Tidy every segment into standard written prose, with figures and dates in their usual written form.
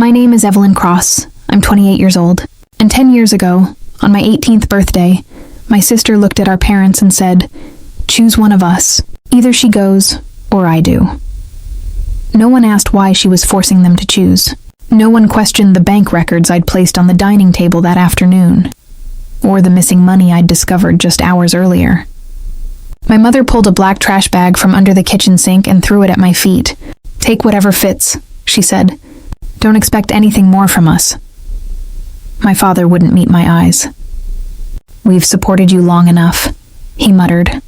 My name is Evelyn Cross. I'm 28 years old. And 10 years ago, on my 18th birthday, my sister looked at our parents and said, "Choose one of us. Either she goes, or I do." No one asked why she was forcing them to choose. No one questioned the bank records I'd placed on the dining table that afternoon, or the missing money I'd discovered just hours earlier. My mother pulled a black trash bag from under the kitchen sink and threw it at my feet. "Take whatever fits," she said. "Don't expect anything more from us." My father wouldn't meet my eyes. "We've supported you long enough," he muttered.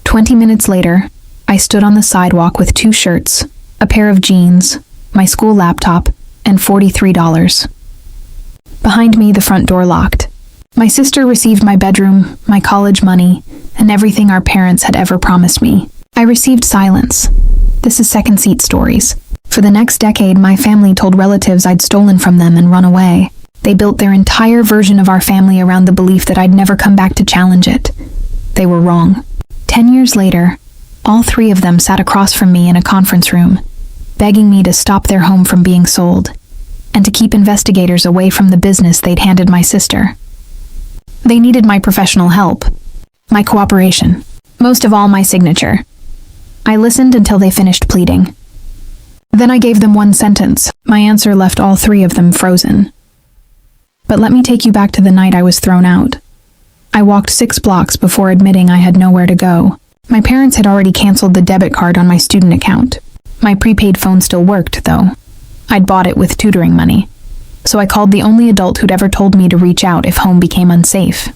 20 minutes later, I stood on the sidewalk with 2 shirts, a pair of jeans, my school laptop, and $43. Behind me, the front door locked. My sister received my bedroom, my college money, and everything our parents had ever promised me. I received silence. This is second seat stories. For the next decade, my family told relatives I'd stolen from them and run away. They built their entire version of our family around the belief that I'd never come back to challenge it. They were wrong. 10 years later, all 3 of them sat across from me in a conference room, begging me to stop their home from being sold, and to keep investigators away from the business they'd handed my sister. They needed my professional help, my cooperation, most of all my signature. I listened until they finished pleading. Then I gave them one sentence. My answer left all 3 of them frozen. But let me take you back to the night I was thrown out. I walked 6 blocks before admitting I had nowhere to go. My parents had already canceled the debit card on my student account. My prepaid phone still worked, though. I'd bought it with tutoring money. So I called the only adult who'd ever told me to reach out if home became unsafe.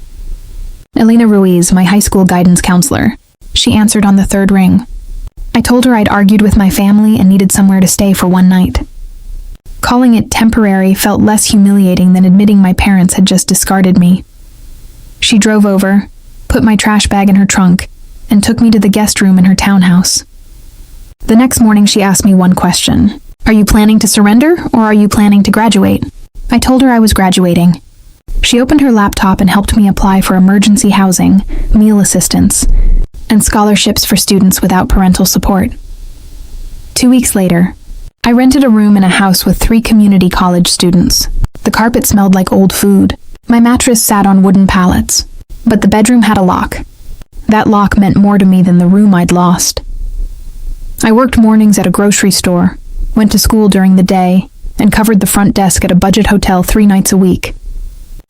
Elena Ruiz, my high school guidance counselor. She answered on the 3rd ring. I told her I'd argued with my family and needed somewhere to stay for one night. Calling it temporary felt less humiliating than admitting my parents had just discarded me. She drove over, put my trash bag in her trunk, and took me to the guest room in her townhouse. The next morning she asked me one question. "Are you planning to surrender, or are you planning to graduate?" I told her I was graduating. She opened her laptop and helped me apply for emergency housing, meal assistance, and scholarships for students without parental support. 2 weeks later, I rented a room in a house with 3 community college students. The carpet smelled like old food. My mattress sat on wooden pallets, but the bedroom had a lock. That lock meant more to me than the room I'd lost. I worked mornings at a grocery store, went to school during the day, and covered the front desk at a budget hotel 3 nights a week.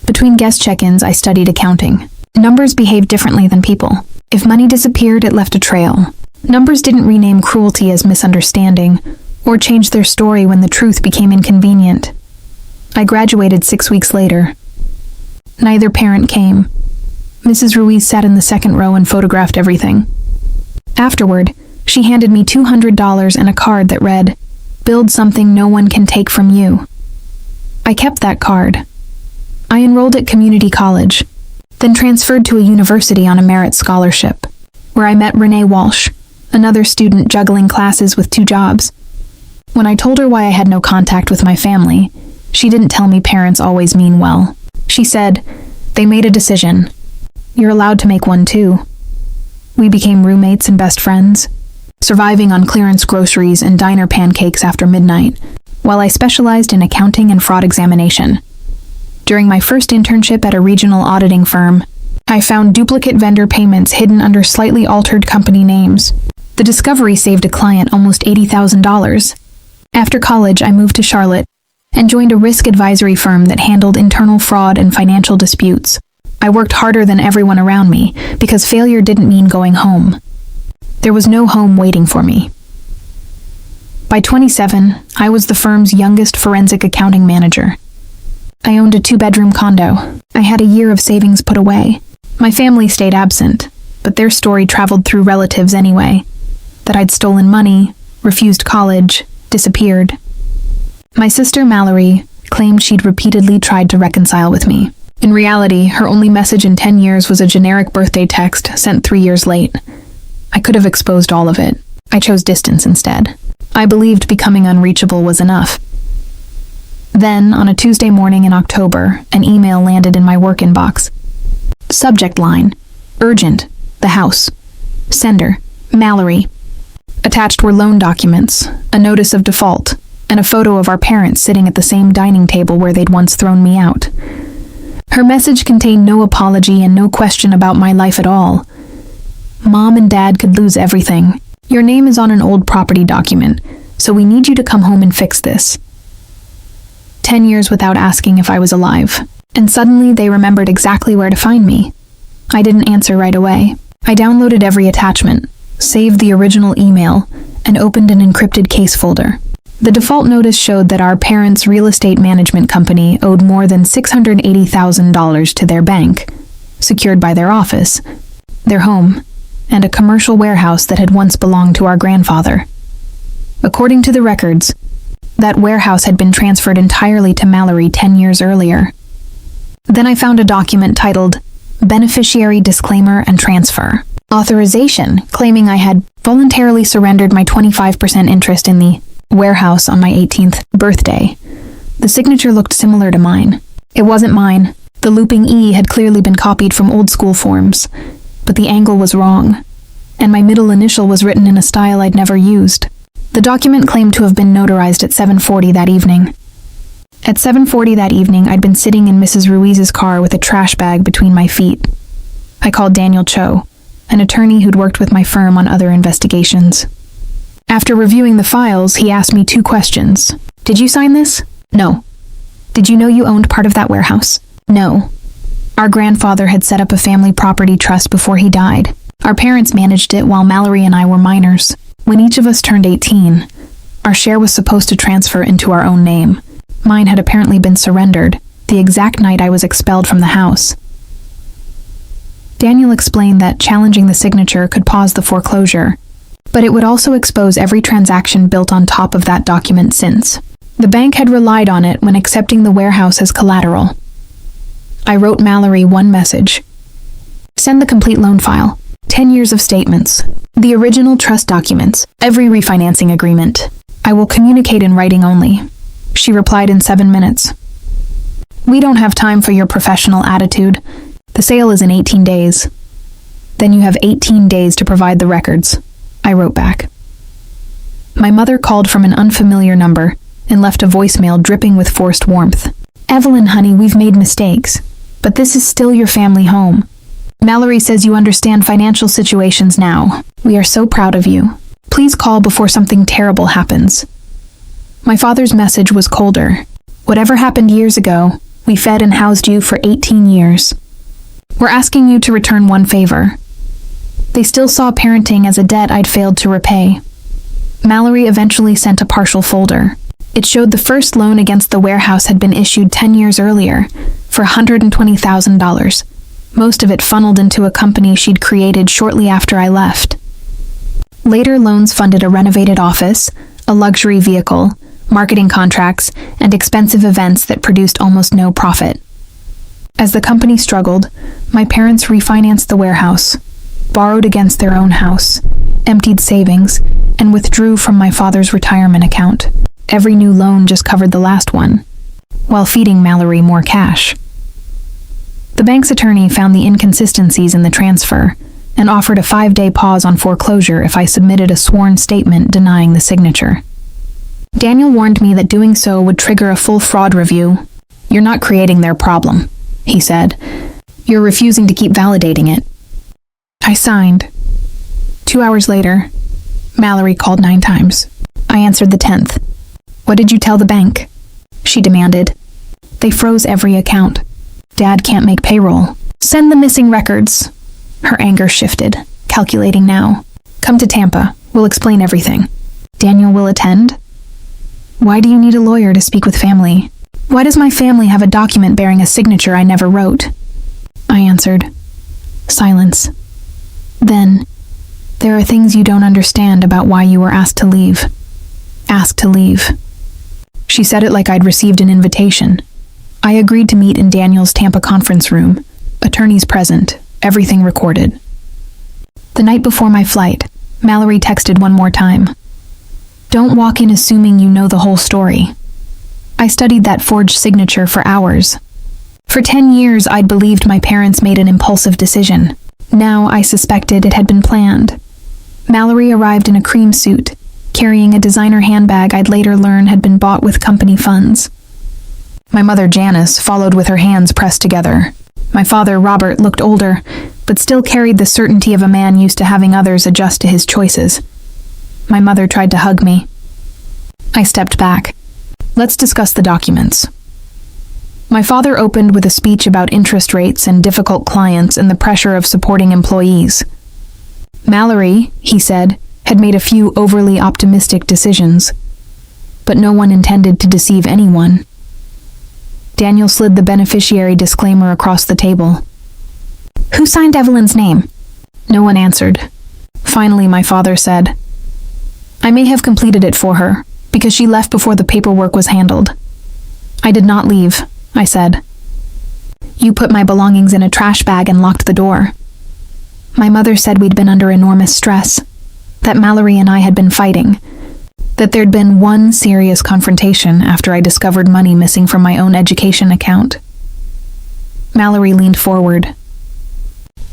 Between guest check-ins, I studied accounting. Numbers behave differently than people. If money disappeared, it left a trail. Numbers didn't rename cruelty as misunderstanding, or change their story when the truth became inconvenient. I graduated 6 weeks later. Neither parent came. Mrs. Ruiz sat in the 2nd row and photographed everything. Afterward, she handed me $200 and a card that read, "Build something no one can take from you." I kept that card. I enrolled at community college, then transferred to a university on a merit scholarship, where I met Renee Walsh, another student juggling classes with 2 jobs. When I told her why I had no contact with my family, she didn't tell me parents always mean well. She said, "They made a decision. You're allowed to make one too." We became roommates and best friends, surviving on clearance groceries and diner pancakes after midnight, while I specialized in accounting and fraud examination. During my first internship at a regional auditing firm, I found duplicate vendor payments hidden under slightly altered company names. The discovery saved a client almost $80,000. After college, I moved to Charlotte and joined a risk advisory firm that handled internal fraud and financial disputes. I worked harder than everyone around me because failure didn't mean going home. There was no home waiting for me. By 27, I was the firm's youngest forensic accounting manager. I owned a 2-bedroom condo. I had a year of savings put away. My family stayed absent, but their story traveled through relatives anyway. That I'd stolen money, refused college, disappeared. My sister Mallory claimed she'd repeatedly tried to reconcile with me. In reality, her only message in 10 years was a generic birthday text sent 3 years late. I could have exposed all of it. I chose distance instead. I believed becoming unreachable was enough. Then, on a Tuesday morning in October, an email landed in my work inbox. Subject line: Urgent. The house. Sender: Mallory. Attached were loan documents, a notice of default, and a photo of our parents sitting at the same dining table where they'd once thrown me out. Her message contained no apology and no question about my life at all. Mom and Dad could lose everything. Your name is on an old property document, so we need you to come home and fix this. 10 years without asking if I was alive, and suddenly they remembered exactly where to find me. I didn't answer right away. I downloaded every attachment, saved the original email, and opened an encrypted case folder. The default notice showed that our parents' real estate management company owed more than $680,000 to their bank, secured by their office, their home, and a commercial warehouse that had once belonged to our grandfather. According to the records, that warehouse had been transferred entirely to Mallory 10 years earlier. Then I found a document titled Beneficiary Disclaimer and Transfer Authorization, claiming I had voluntarily surrendered my 25% interest in the warehouse on my 18th birthday. The signature looked similar to mine. It wasn't mine. The looping E had clearly been copied from old school forms, but the angle was wrong, and my middle initial was written in a style I'd never used. The document claimed to have been notarized at 7:40 that evening. At 7:40 that evening, I'd been sitting in Mrs. Ruiz's car with a trash bag between my feet. I called Daniel Cho, an attorney who'd worked with my firm on other investigations. After reviewing the files, he asked me 2 questions. Did you sign this? No. Did you know you owned part of that warehouse? No. Our grandfather had set up a family property trust before he died. Our parents managed it while Mallory and I were minors. When each of us turned 18, our share was supposed to transfer into our own name. Mine had apparently been surrendered the exact night I was expelled from the house. Daniel explained that challenging the signature could pause the foreclosure, but it would also expose every transaction built on top of that document since. The bank had relied on it when accepting the warehouse as collateral. I wrote Mallory one message. Send the complete loan file, 10 years of statements, the original trust documents, every refinancing agreement. I will communicate in writing only. She replied in 7 minutes. We don't have time for your professional attitude. The sale is in 18 days. Then you have 18 days to provide the records, I wrote back. My mother called from an unfamiliar number and left a voicemail dripping with forced warmth. Evelyn, honey, we've made mistakes, but this is still your family home. Mallory says you understand financial situations now. We are so proud of you. Please call before something terrible happens. My father's message was colder. Whatever happened years ago, we fed and housed you for 18 years. We're asking you to return one favor. They still saw parenting as a debt I'd failed to repay. Mallory eventually sent a partial folder. It showed the first loan against the warehouse had been issued 10 years earlier for $120,000, most of it funneled into a company she'd created shortly after I left. Later loans funded a renovated office, a luxury vehicle, marketing contracts, and expensive events that produced almost no profit. As the company struggled, my parents refinanced the warehouse, borrowed against their own house, emptied savings, and withdrew from my father's retirement account. Every new loan just covered the last one, while feeding Mallory more cash. The bank's attorney found the inconsistencies in the transfer and offered a 5-day pause on foreclosure if I submitted a sworn statement denying the signature. Daniel warned me that doing so would trigger a full fraud review. You're not creating their problem, he said. You're refusing to keep validating it. I signed. 2 hours later, Mallory called 9 times. I answered the 10th. What did you tell the bank? She demanded. They froze every account. Dad can't make payroll. Send the missing records. Her anger shifted, calculating now. Come to Tampa. We'll explain everything. Daniel will attend? Why do you need a lawyer to speak with family? Why does my family have a document bearing a signature I never wrote? I answered. Silence. Then, there are things you don't understand about why you were asked to leave. Asked to leave. She said it like I'd received an invitation. I agreed to meet in Daniel's Tampa conference room, attorneys present, everything recorded. The night before my flight, Mallory texted one more time. Don't walk in assuming you know the whole story. I studied that forged signature for hours. For 10 years, I'd believed my parents made an impulsive decision. Now I suspected it had been planned. Mallory arrived in a cream suit, carrying a designer handbag I'd later learn had been bought with company funds. My mother, Janice, followed with her hands pressed together. My father, Robert, looked older, but still carried the certainty of a man used to having others adjust to his choices. My mother tried to hug me. I stepped back. Let's discuss the documents. My father opened with a speech about interest rates and difficult clients and the pressure of supporting employees. Mallory, he said, had made a few overly optimistic decisions, but no one intended to deceive anyone. Daniel slid the beneficiary disclaimer across the table. Who signed Evelyn's name? No one answered. Finally, my father said, I may have completed it for her, because she left before the paperwork was handled. I did not leave, I said. You put my belongings in a trash bag and locked the door. My mother said we'd been under enormous stress, that Mallory and I had been fighting, that there'd been one serious confrontation after I discovered money missing from my own education account. Mallory leaned forward.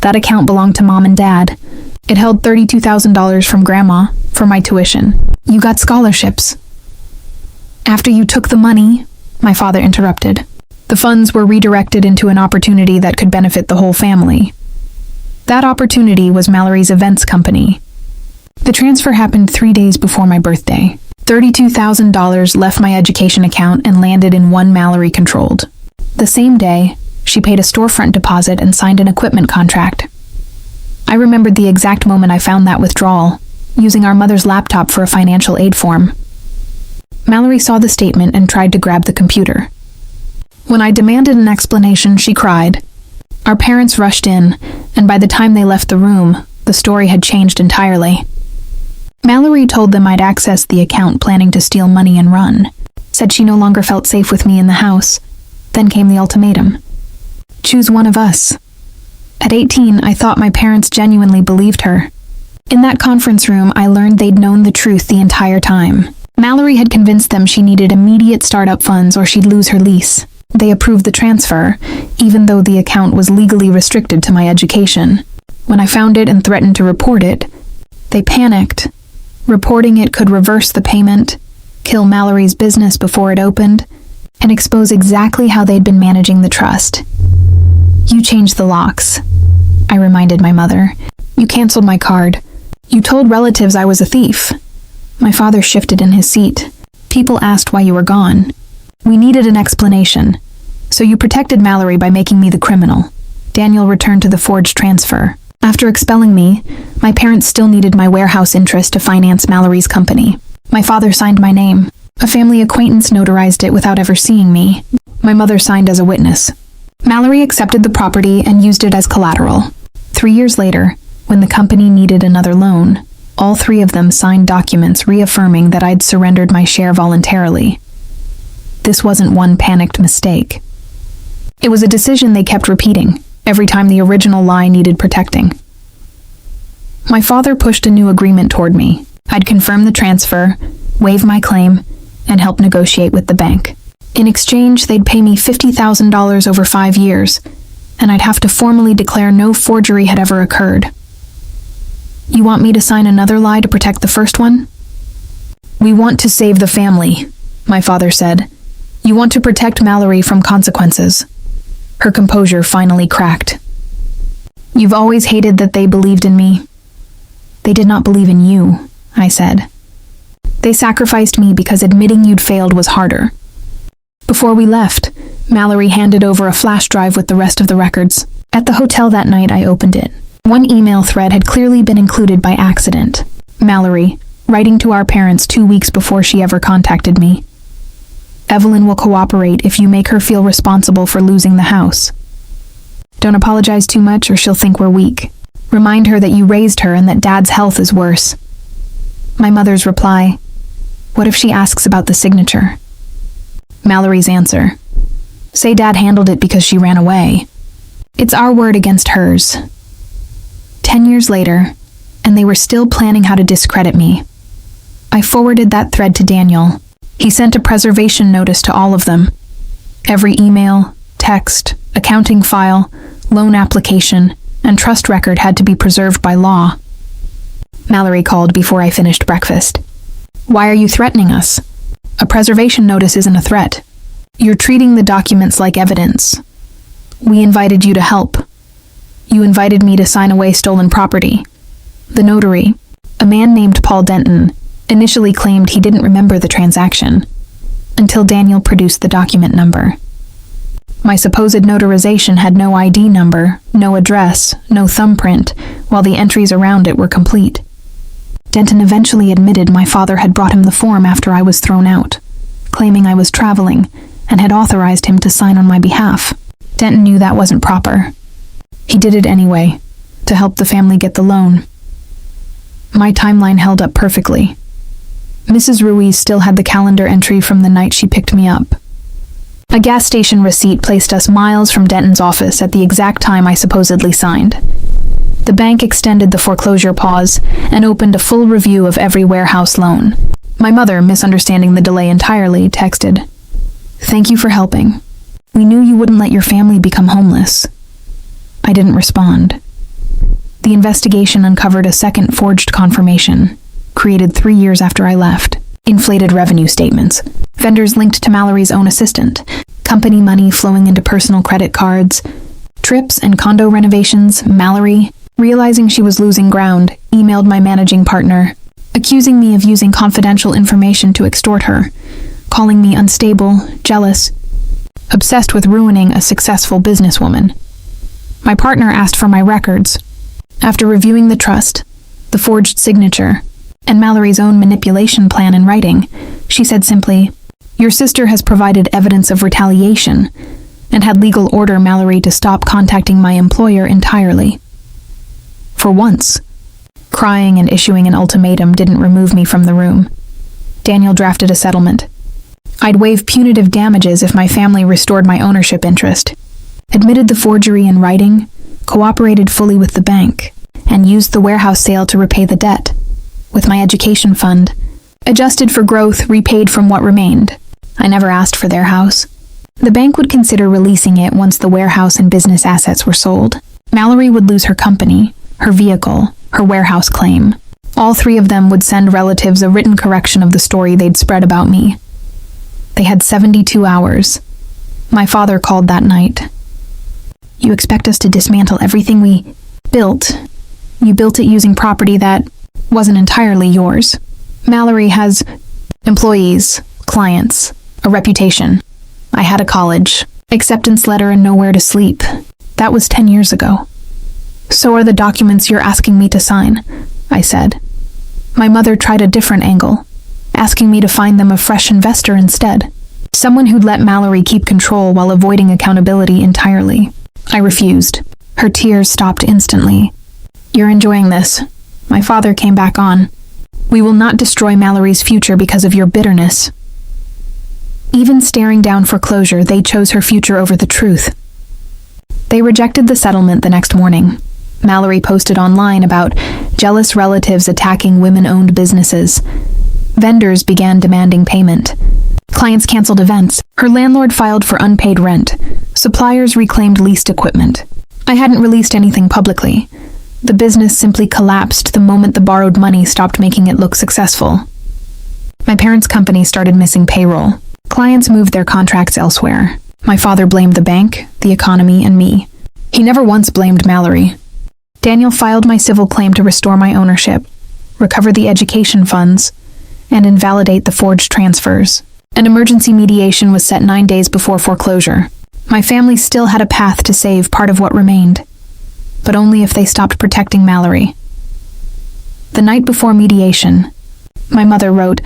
That account belonged to Mom and Dad. It held $32,000 from Grandma for my tuition. You got scholarships. After you took the money, my father interrupted. The funds were redirected into an opportunity that could benefit the whole family. That opportunity was Mallory's events company. The transfer happened 3 days before my birthday. $32,000 left my education account and landed in one Mallory controlled. The same day, she paid a storefront deposit and signed an equipment contract. I remembered the exact moment I found that withdrawal, using our mother's laptop for a financial aid form. Mallory saw the statement and tried to grab the computer. When I demanded an explanation, she cried. Our parents rushed in, and by the time they left the room, the story had changed entirely. Mallory told them I'd accessed the account planning to steal money and run, said she no longer felt safe with me in the house. Then came the ultimatum. Choose one of us. At 18, I thought my parents genuinely believed her. In that conference room, I learned they'd known the truth the entire time. Mallory had convinced them she needed immediate startup funds or she'd lose her lease. They approved the transfer, even though the account was legally restricted to my education. When I found it and threatened to report it, they panicked. Reporting it could reverse the payment, kill Mallory's business before it opened, and expose exactly how they'd been managing the trust. You changed the locks, I reminded my mother. You canceled my card. You told relatives I was a thief. My father shifted in his seat. People asked why you were gone. We needed an explanation. So you protected Mallory by making me the criminal. Daniel returned to the forged transfer. After expelling me, my parents still needed my warehouse interest to finance Mallory's company. My father signed my name. A family acquaintance notarized it without ever seeing me. My mother signed as a witness. Mallory accepted the property and used it as collateral. 3 years later, when the company needed another loan, all three of them signed documents reaffirming that I'd surrendered my share voluntarily. This wasn't one panicked mistake. It was a decision they kept repeating every time the original lie needed protecting. My father pushed a new agreement toward me. I'd confirm the transfer, waive my claim, and help negotiate with the bank. In exchange, they'd pay me $50,000 over 5 years, and I'd have to formally declare no forgery had ever occurred. You want me to sign another lie to protect the first one? We want to save the family, my father said. You want to protect Mallory from consequences. Her composure finally cracked. You've always hated that they believed in me. They did not believe in you, I said. They sacrificed me because admitting you'd failed was harder. Before we left, Mallory handed over a flash drive with the rest of the records. At the hotel that night, I opened it. One email thread had clearly been included by accident. Mallory, writing to our parents 2 weeks before she ever contacted me. Evelyn will cooperate if you make her feel responsible for losing the house. Don't apologize too much or she'll think we're weak. Remind her that you raised her and that Dad's health is worse. My mother's reply, what if she asks about the signature? Mallory's answer, say Dad handled it because she ran away. It's our word against hers. 10 years later, and they were still planning how to discredit me. I forwarded that thread to Daniel. He sent a preservation notice to all of them. Every email, text, accounting file, loan application, and trust record had to be preserved by law. Mallory called before I finished breakfast. Why are you threatening us? A preservation notice isn't a threat. You're treating the documents like evidence. We invited you to help. You invited me to sign away stolen property. The notary, a man named Paul Denton, initially claimed he didn't remember the transaction, until Daniel produced the document number. My supposed notarization had no ID number, no address, no thumbprint, while the entries around it were complete. Denton eventually admitted my father had brought him the form after I was thrown out, claiming I was traveling, and had authorized him to sign on my behalf. Denton knew that wasn't proper. He did it anyway, to help the family get the loan. My timeline held up perfectly. Mrs. Ruiz still had the calendar entry from the night she picked me up. A gas station receipt placed us miles from Denton's office at the exact time I supposedly signed. The bank extended the foreclosure pause and opened a full review of every warehouse loan. My mother, misunderstanding the delay entirely, texted, "Thank you for helping. We knew you wouldn't let your family become homeless." I didn't respond. The investigation uncovered a second forged confirmation, created 3 years after I left. Inflated revenue statements, vendors linked to Mallory's own assistant, company money flowing into personal credit cards, trips and condo renovations. Mallory, realizing she was losing ground, emailed my managing partner, accusing me of using confidential information to extort her, calling me unstable, jealous, obsessed with ruining a successful businesswoman. My partner asked for my records. After reviewing the trust, the forged signature, and Mallory's own manipulation plan in writing, she said simply, "Your sister has provided evidence of retaliation," and had legal order Mallory to stop contacting my employer entirely. For once, crying and issuing an ultimatum didn't remove me from the room. Daniel drafted a settlement. I'd waive punitive damages if my family restored my ownership interest, admitted the forgery in writing, cooperated fully with the bank, and used the warehouse sale to repay the debt. With my education fund, adjusted for growth, repaid from what remained. I never asked for their house. The bank would consider releasing it once the warehouse and business assets were sold. Mallory would lose her company, her vehicle, her warehouse claim. All three of them would send relatives a written correction of the story they'd spread about me. They had 72 hours. My father called that night. "You expect us to dismantle everything we built? You built it using property that wasn't entirely yours. Mallory has employees, clients, a reputation. I had a college, acceptance letter, and nowhere to sleep. That was 10 years ago." "So are the documents you're asking me to sign," I said. My mother tried a different angle, asking me to find them a fresh investor instead, someone who'd let Mallory keep control while avoiding accountability entirely. I refused. Her tears stopped instantly. "You're enjoying this." My father came back on. "We will not destroy Mallory's future because of your bitterness." Even staring down foreclosure, they chose her future over the truth. They rejected the settlement the next morning. Mallory posted online about jealous relatives attacking women-owned businesses. Vendors began demanding payment. Clients canceled events. Her landlord filed for unpaid rent. Suppliers reclaimed leased equipment. I hadn't released anything publicly. The business simply collapsed the moment the borrowed money stopped making it look successful. My parents' company started missing payroll. Clients moved their contracts elsewhere. My father blamed the bank, the economy, and me. He never once blamed Mallory. Daniel filed my civil claim to restore my ownership, recover the education funds, and invalidate the forged transfers. An emergency mediation was set 9 days before foreclosure. My family still had a path to save part of what remained, but only if they stopped protecting Mallory. The night before mediation, my mother wrote,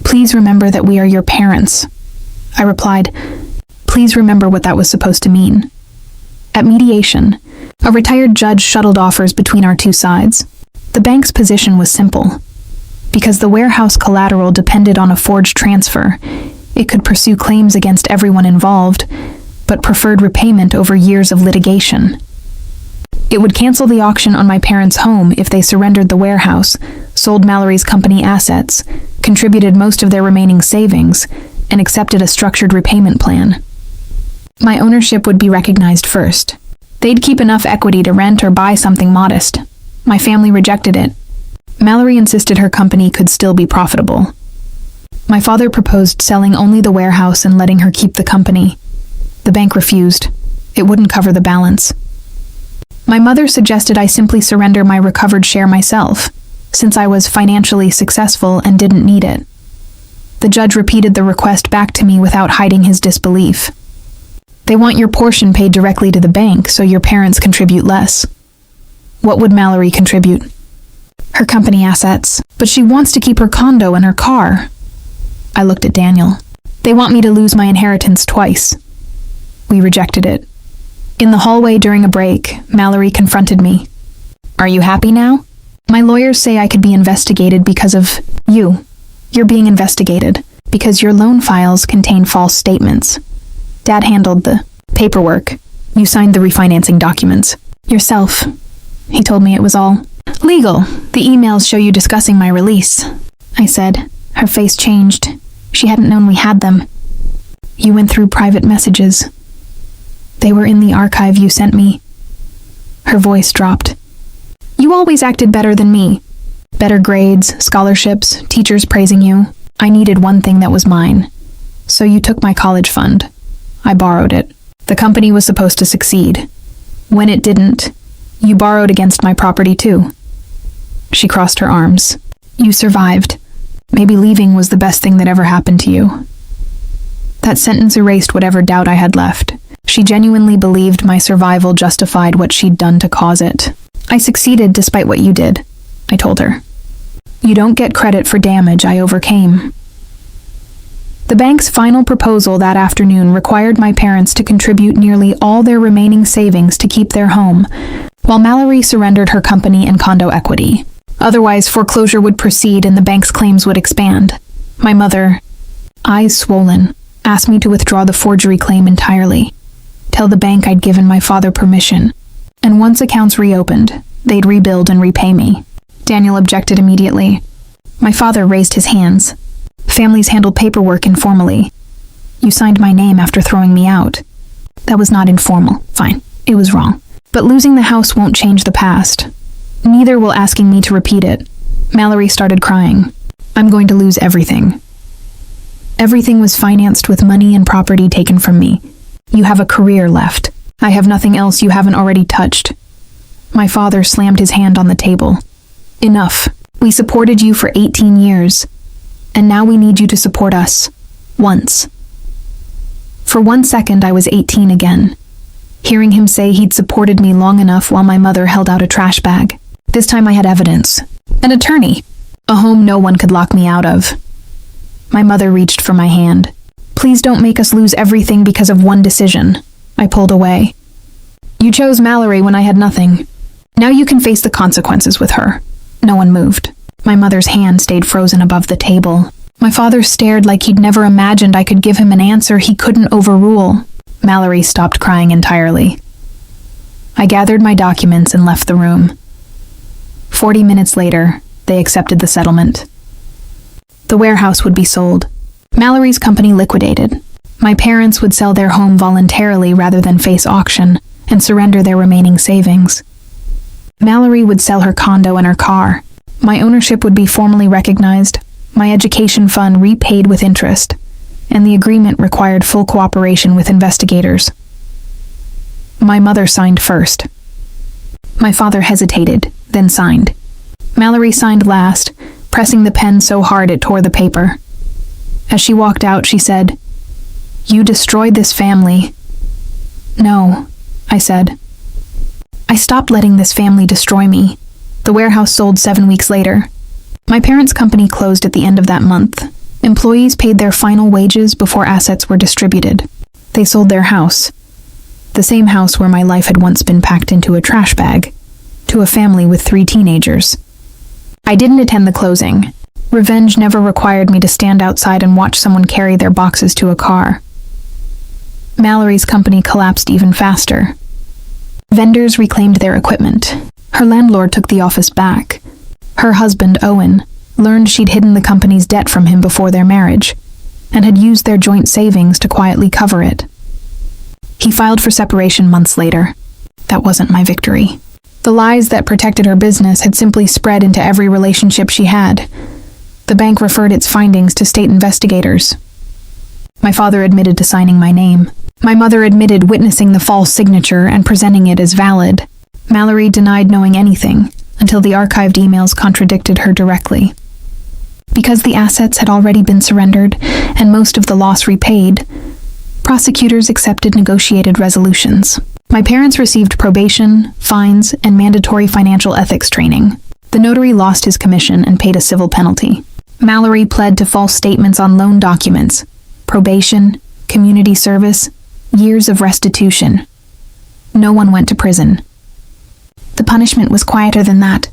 "Please remember that we are your parents." I replied, "Please remember what that was supposed to mean." At mediation, a retired judge shuttled offers between our two sides. The bank's position was simple. Because the warehouse collateral depended on a forged transfer, it could pursue claims against everyone involved, but preferred repayment over years of litigation. It would cancel the auction on my parents' home if they surrendered the warehouse, sold Mallory's company assets, contributed most of their remaining savings, and accepted a structured repayment plan. My ownership would be recognized first. They'd keep enough equity to rent or buy something modest. My family rejected it. Mallory insisted her company could still be profitable. My father proposed selling only the warehouse and letting her keep the company. The bank refused. It wouldn't cover the balance. My mother suggested I simply surrender my recovered share myself, since I was financially successful and didn't need it. The judge repeated the request back to me without hiding his disbelief. They want your portion paid directly to the bank, so your parents contribute less. What would Mallory contribute? Her company assets, but she wants to keep her condo and her car. I looked at Daniel. They want me to lose my inheritance twice. We rejected it. In the hallway during a break, Mallory confronted me. Are you happy now? My lawyers say I could be investigated because of you. You're being investigated because your loan files contain false statements. Dad handled the paperwork. You signed the refinancing documents. Yourself. He told me it was all legal. The emails show you discussing my release. I said. Her face changed. She hadn't known we had them. You went through private messages. They were in the archive you sent me. Her voice dropped. You always acted better than me. Better grades, scholarships, teachers praising you. I needed one thing that was mine. So you took my college fund. I borrowed it. The company was supposed to succeed. When it didn't, you borrowed against my property too. She crossed her arms. You survived. Maybe leaving was the best thing that ever happened to you. That sentence erased whatever doubt I had left. She genuinely believed my survival justified what she'd done to cause it. I succeeded despite what you did, I told her. You don't get credit for damage I overcame. The bank's final proposal that afternoon required my parents to contribute nearly all their remaining savings to keep their home, while Mallory surrendered her company and condo equity. Otherwise, foreclosure would proceed and the bank's claims would expand. My mother, eyes swollen, asked me to withdraw the forgery claim entirely. Tell the bank I'd given my father permission, and once accounts reopened, they'd rebuild and repay me. Daniel objected immediately. My father raised his hands. Families handled paperwork informally. You signed my name after throwing me out. That was not informal. Fine, it was wrong. But losing the house won't change the past. Neither will asking me to repeat it. Mallory started crying. I'm going to lose everything. Everything was financed with money and property taken from me. You have a career left. I have nothing else you haven't already touched. My father slammed his hand on the table. Enough. We supported you for 18 years. And now we need you to support us. Once. For 1 second, I was 18 again. Hearing him say he'd supported me long enough while my mother held out a trash bag. This time I had evidence. An attorney. A home no one could lock me out of. My mother reached for my hand. Please don't make us lose everything because of one decision. I pulled away. You chose Mallory when I had nothing. Now you can face the consequences with her. No one moved. My mother's hand stayed frozen above the table. My father stared like he'd never imagined I could give him an answer he couldn't overrule. Mallory stopped crying entirely. I gathered my documents and left the room. 40 minutes later, they accepted the settlement. The warehouse would be sold. Mallory's company liquidated. My parents would sell their home voluntarily rather than face auction and surrender their remaining savings. Mallory would sell her condo and her car. My ownership would be formally recognized, my education fund repaid with interest, and the agreement required full cooperation with investigators. My mother signed first. My father hesitated, then signed. Mallory signed last, pressing the pen so hard it tore the paper. As she walked out, she said, "You destroyed this family." "No," I said. "I stopped letting this family destroy me." The warehouse sold 7 weeks later. My parents' company closed at the end of that month. Employees paid their final wages before assets were distributed. They sold their house, the same house where my life had once been packed into a trash bag, to a family with 3 teenagers. I didn't attend the closing. Revenge never required me to stand outside and watch someone carry their boxes to a car. Mallory's company collapsed even faster. Vendors reclaimed their equipment. Her landlord took the office back. Her husband, Owen, learned she'd hidden the company's debt from him before their marriage, and had used their joint savings to quietly cover it. He filed for separation months later. That wasn't my victory. The lies that protected her business had simply spread into every relationship she had. The bank referred its findings to state investigators. My father admitted to signing my name. My mother admitted witnessing the false signature and presenting it as valid. Mallory denied knowing anything until the archived emails contradicted her directly. Because the assets had already been surrendered and most of the loss repaid, prosecutors accepted negotiated resolutions. My parents received probation, fines, and mandatory financial ethics training. The notary lost his commission and paid a civil penalty. Mallory pled to false statements on loan documents, probation, community service, years of restitution. No one went to prison. The punishment was quieter than that.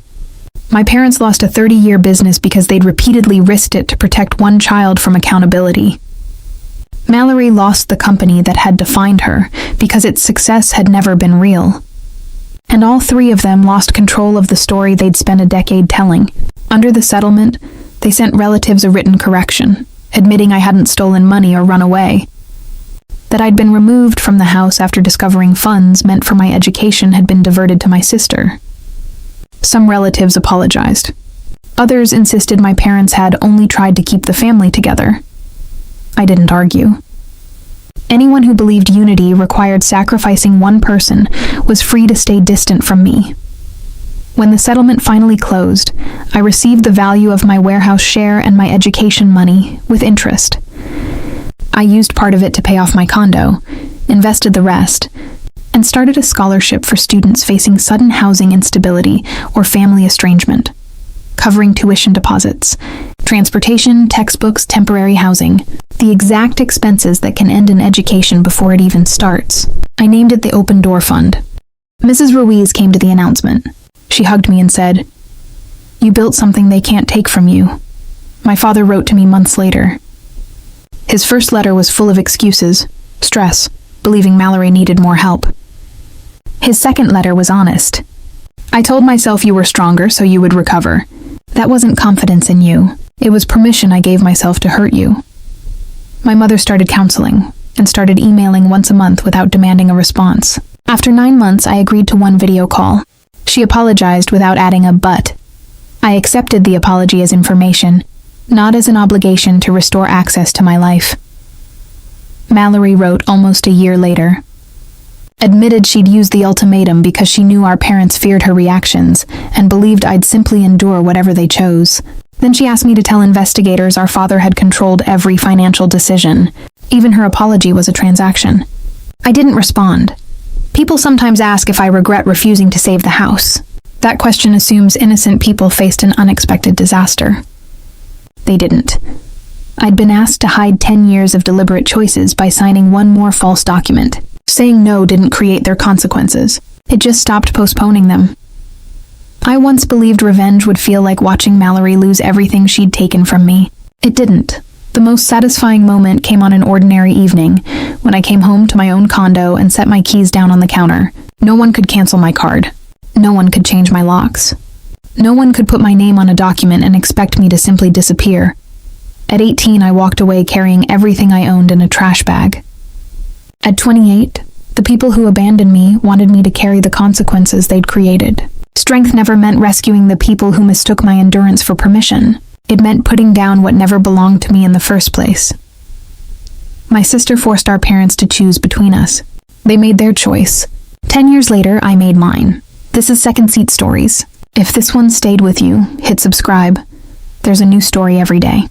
My parents lost a 30-year business because they'd repeatedly risked it to protect one child from accountability. Mallory lost the company that had defined her because its success had never been real. And all three of them lost control of the story they'd spent a decade telling. Under the settlement, they sent relatives a written correction, admitting I hadn't stolen money or run away. That I'd been removed from the house after discovering funds meant for my education had been diverted to my sister. Some relatives apologized. Others insisted my parents had only tried to keep the family together. I didn't argue. Anyone who believed unity required sacrificing one person was free to stay distant from me. When the settlement finally closed, I received the value of my warehouse share and my education money with interest. I used part of it to pay off my condo, invested the rest, and started a scholarship for students facing sudden housing instability or family estrangement, covering tuition deposits, transportation, textbooks, temporary housing, the exact expenses that can end an education before it even starts. I named it the Open Door Fund. Mrs. Ruiz came to the announcement. She hugged me and said, "You built something they can't take from you." My father wrote to me months later. His first letter was full of excuses, stress, believing Mallory needed more help. His second letter was honest. "I told myself you were stronger so you would recover. That wasn't confidence in you. It was permission I gave myself to hurt you." My mother started counseling and started emailing once a month without demanding a response. After 9 months, I agreed to one video call. She apologized without adding a but. I accepted the apology as information, not as an obligation to restore access to my life. Mallory wrote almost a year later. Admitted she'd used the ultimatum because she knew our parents feared her reactions and believed I'd simply endure whatever they chose. Then she asked me to tell investigators our father had controlled every financial decision. Even her apology was a transaction. I didn't respond. People sometimes ask if I regret refusing to save the house. That question assumes innocent people faced an unexpected disaster. They didn't. I'd been asked to hide 10 years of deliberate choices by signing one more false document. Saying no didn't create their consequences. It just stopped postponing them. I once believed revenge would feel like watching Mallory lose everything she'd taken from me. It didn't. The most satisfying moment came on an ordinary evening, when I came home to my own condo and set my keys down on the counter. No one could cancel my card. No one could change my locks. No one could put my name on a document and expect me to simply disappear. At 18, I walked away carrying everything I owned in a trash bag. At 28, the people who abandoned me wanted me to carry the consequences they'd created. Strength never meant rescuing the people who mistook my endurance for permission. It meant putting down what never belonged to me in the first place. My sister forced our parents to choose between us. They made their choice. 10 years later, I made mine. This is Second Seat Stories. If this one stayed with you, hit subscribe. There's a new story every day.